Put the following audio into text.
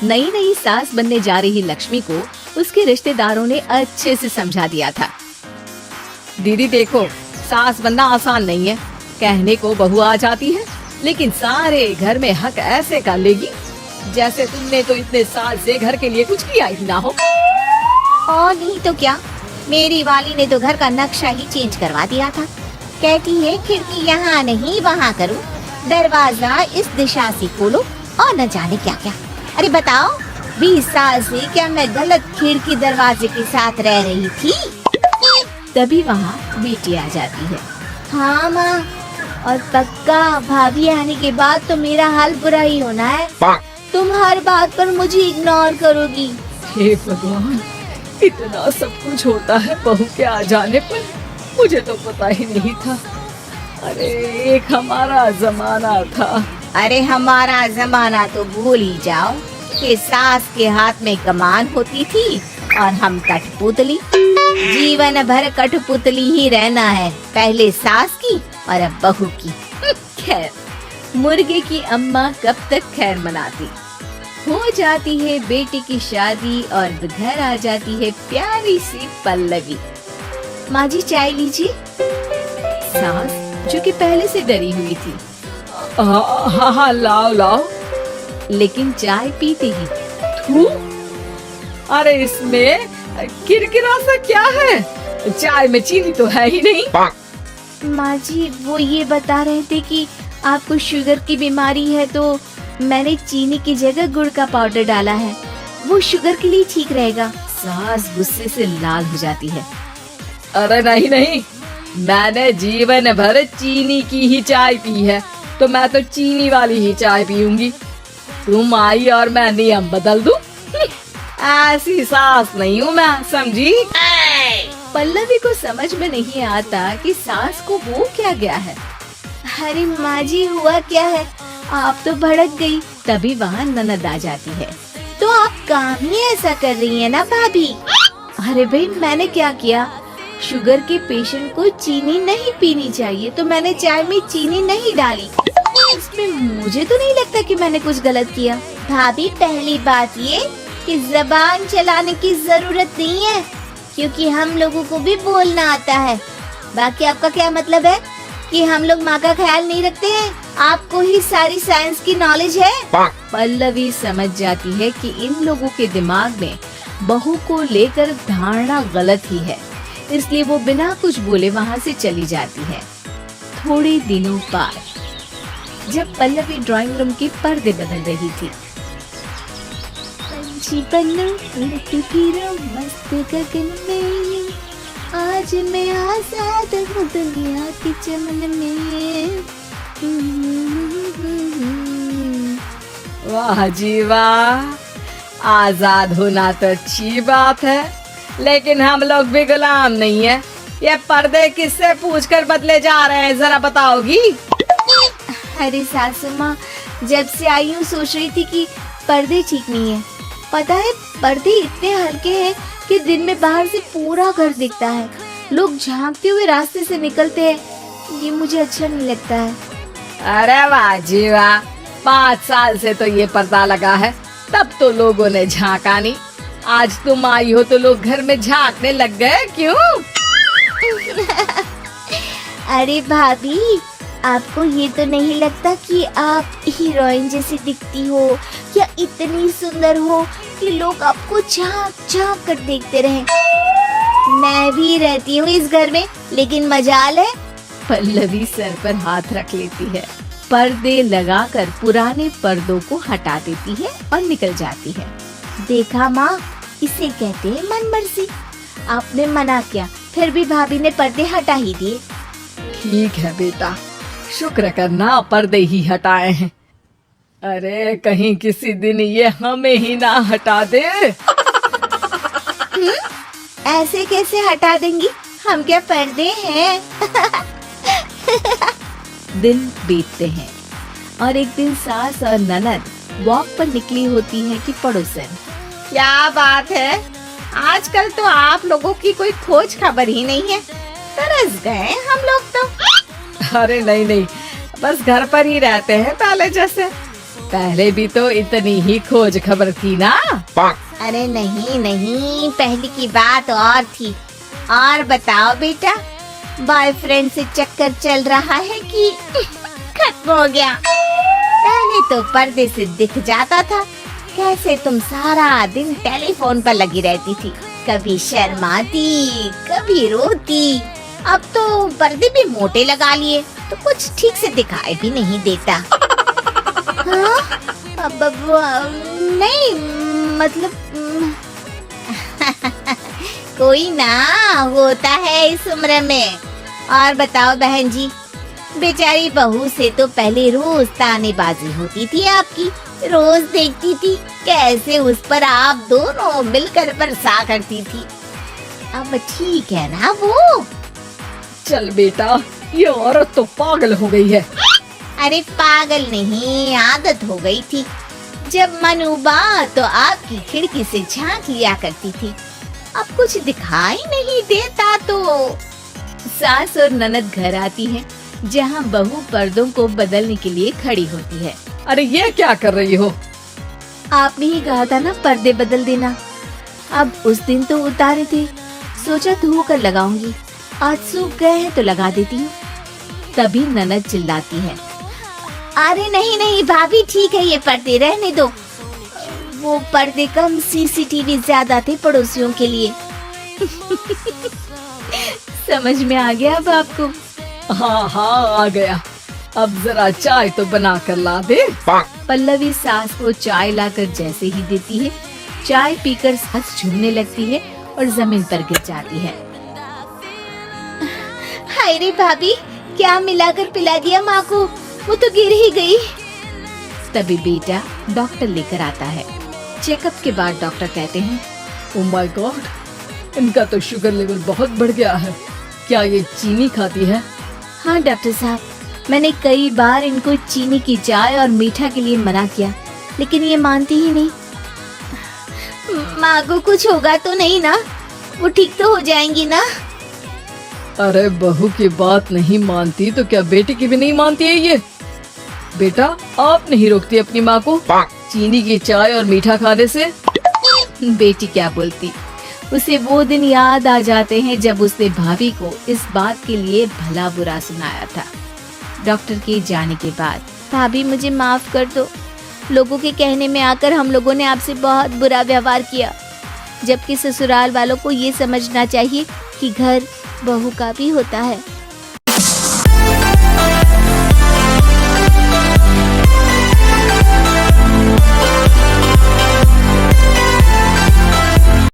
नई नई सास बनने जा रही लक्ष्मी को उसके रिश्तेदारों ने अच्छे से समझा दिया था। दीदी देखो, सास बनना आसान नहीं है। कहने को बहू आ जाती है, लेकिन सारे घर में हक ऐसे कर लेगी जैसे तुमने तो इतने साल से घर के लिए कुछ किया ही ना हो। और नहीं तो क्या, मेरी वाली ने तो घर का नक्शा ही चेंज करवा दिया था। कहती है खिड़की यहाँ नहीं वहाँ करो, दरवाजा इस दिशा से खोलो और न जाने क्या क्या। अरे बताओ, 20 साल से क्या मैं गलत खिड़की दरवाजे के साथ रह रही थी? तभी वहाँ बेटी आ जाती है। हाँ माँ, और पक्का भाभी आने के बाद तो मेरा हाल बुरा ही होना है। तुम हर बात पर मुझे इग्नोर करोगी। हे भगवान, इतना सब कुछ होता है बहू के आ जाने पर, मुझे तो पता ही नहीं था। अरे एक हमारा जमाना था। अरे हमारा जमाना तो भूल ही जाओ कि सास के हाथ में कमान होती थी और हम कठपुतली। जीवन भर कठपुतली ही रहना है, पहले सास की और अब बहू की। खैर, मुर्गे की अम्मा कब तक खैर मनाती। हो जाती है बेटी की शादी और घर आ जाती है प्यारी सी पल्लवी। माँ जी चाय लीजिए। सास जो कि पहले से डरी हुई थी, हाँ लाओ लाओ, लेकिन चाय पीते ही थू, अरे इसमें किरकिरा सा क्या है? चाय में चीनी तो है ही नहीं। माँ जी वो ये बता रहे थे कि आपको शुगर की बीमारी है, तो मैंने चीनी की जगह गुड़ का पाउडर डाला है, वो शुगर के लिए ठीक रहेगा। सास गुस्से से लाल हो जाती है। अरे नहीं नहीं, मैंने जीवन भर चीनी की ही चाय पी है, तो मैं तो चीनी वाली ही चाय पीऊंगी। तुम आई और मैं नियम बदल दूं? ऐसी सास नहीं हूँ मैं, समझी? पल्लवी को समझ में नहीं आता कि सास को हो क्या गया है। अरे माँ जी हुआ क्या है, आप तो भड़क गई। तभी वहाँ ननद आ जाती है। तो आप काम ही ऐसा कर रही है ना भाभी? अरे भाई मैंने क्या किया? शुगर के पेशेंट को चीनी नहीं पीनी चाहिए, तो मैंने चाय में चीनी नहीं डाली। इसमें मुझे तो नहीं लगता कि मैंने कुछ गलत किया। भाभी पहली बात ये कि जबान चलाने की जरूरत नहीं है, क्योंकि हम लोगों को भी बोलना आता है। बाकी आपका क्या मतलब है कि हम लोग माँ का ख्याल नहीं रखते हैं? आपको ही सारी साइंस की नॉलेज है। पल्लवी समझ जाती है कि इन लोगों के दिमाग में बहू को लेकर धारणा गलत ही है, इसलिए वो बिना कुछ बोले वहाँ से चली जाती है। थोड़े दिनों बाद जब पल्लवी ड्राइंग रूम के पर्दे बदल रही थी, पंछी बनूं उड़ती फिरूं मस्त गगन में, आज मैं आजाद हूँ दुनिया के चमन में। वाह जी वाह, आजाद होना तो अच्छी बात है, लेकिन हम लोग भी गुलाम नहीं है। ये पर्दे किससे पूछकर बदले जा रहे हैं, जरा बताओगी? अरे सासू माँ, जब से आई हूँ सोच रही थी कि पर्दे ठीक नहीं है। पता है पर्दे इतने हल्के हैं कि दिन में बाहर से पूरा घर दिखता है, लोग झांकते हुए रास्ते से निकलते हैं, ये मुझे अच्छा नहीं लगता है। अरे वाह जी वाह, 5 साल से तो ये पर्दा लगा है, तब तो लोगों ने झांका नहीं। आज तुम आई हो तो लोग घर में झांकने लग गए, क्यों? अरे भाभी, आपको ये तो नहीं लगता कि आप हीरोइन जैसी दिखती हो या इतनी सुंदर हो कि लोग आपको झांक झांक कर देखते रहे? मैं भी रहती हूँ इस घर में, लेकिन मजाल है। पल्लवी सर पर हाथ रख लेती है, पर्दे लगाकर पुराने पर्दों को हटा देती है और निकल जाती है। देखा माँ, इसे कहते हैं मन मर्जी। आपने मना किया, फिर भी भाभी ने पर्दे हटा ही दिए। ठीक है बेटा, शुक्र करना पर्दे ही हटाए हैं। अरे कहीं किसी दिन ये हमें ही ना हटा दे। ऐसे कैसे हटा देंगी, हम क्या पर्दे हैं? दिन बीतते हैं और एक दिन सास और ननद वॉक पर निकली होती है कि पड़ोसन। क्या बात है, आजकल तो आप लोगों की कोई खोज खबर ही नहीं है। तरस गए हम लोग तो। अरे नहीं नहीं, बस घर पर ही रहते हैं पहले जैसे। पहले भी तो इतनी ही खोज खबर थी ना। अरे नहीं नहीं, पहले की बात और थी। और बताओ बेटा, बॉयफ्रेंड से चक्कर चल रहा है कि खत्म हो गया? पहले तो पर्दे से दिख जाता था कैसे तुम सारा दिन टेलीफोन पर लगी रहती थी, कभी शर्माती कभी रोती। अब तो पर्दे भी मोटे लगा लिए तो कुछ ठीक से दिखाई भी नहीं देता। हाँ? अब नहीं मतलब कोई ना, होता है इस उम्र में। और बताओ बहन जी, बेचारी बहू से तो पहले रोज तानेबाजी होती थी आपकी, रोज देखती थी कैसे उस पर आप दोनों मिलकर बरसा करती थी। अब ठीक है ना वो? चल बेटा, ये औरत तो पागल हो गई है। अरे पागल नहीं, आदत हो गई थी। जब मन उबा तो आपकी खिड़की से झांक लिया करती थी, अब कुछ दिखाई नहीं देता तो। सास और ननद घर आती है जहाँ बहू पर्दों को बदलने के लिए खड़ी होती है। अरे ये क्या कर रही हो? आपने ही कहा था ना पर्दे बदल देना। अब उस दिन तो उतारे थे, सोचा धो कर लगाऊंगी, आज सूख गए हैं तो लगा देती हूँ। तभी ननद चिल्लाती है, अरे नहीं नहीं भाभी, ठीक है ये पर्दे रहने दो। वो पर्दे कम, सीसीटीवी ज्यादा थे पड़ोसियों के लिए। समझ में आ गया अब आपको? हाँ हाँ आ गया। अब जरा चाय तो बना कर ला दे। पल्लवी सास को चाय लाकर जैसे ही देती है, चाय पीकर सास झूमने लगती है और जमीन पर गिर जाती है। हाय रे भाभी, क्या मिलाकर पिला दिया माँ को, वो तो गिर ही गई। तभी बेटा डॉक्टर लेकर आता है। चेकअप के बाद डॉक्टर कहते हैं, ओह माय गॉड, इनका तो शुगर लेवल बहुत बढ़ गया है। क्या ये चीनी खाती है? हाँ डॉक्टर साहब, मैंने कई बार इनको चीनी की चाय और मीठा के लिए मना किया, लेकिन ये मानती ही नहीं। माँ को कुछ होगा तो नहीं ना? वो ठीक तो हो जाएंगी ना? अरे बहू की बात नहीं मानती तो क्या बेटी की भी नहीं मानती है ये? बेटा आप नहीं रोकती अपनी माँ को चीनी की चाय और मीठा खाने से? बेटी क्या बोलती, उसे वो दिन याद आ जाते हैं जब उसने भाभी को इस बात के लिए भला बुरा सुनाया था। डॉक्टर के जाने के बाद, भाभी मुझे माफ कर दो, लोगों के कहने में आकर हम लोगों ने आपसे बहुत बुरा व्यवहार किया, जबकि ससुराल वालों को ये समझना चाहिए कि घर बहू का भी होता है।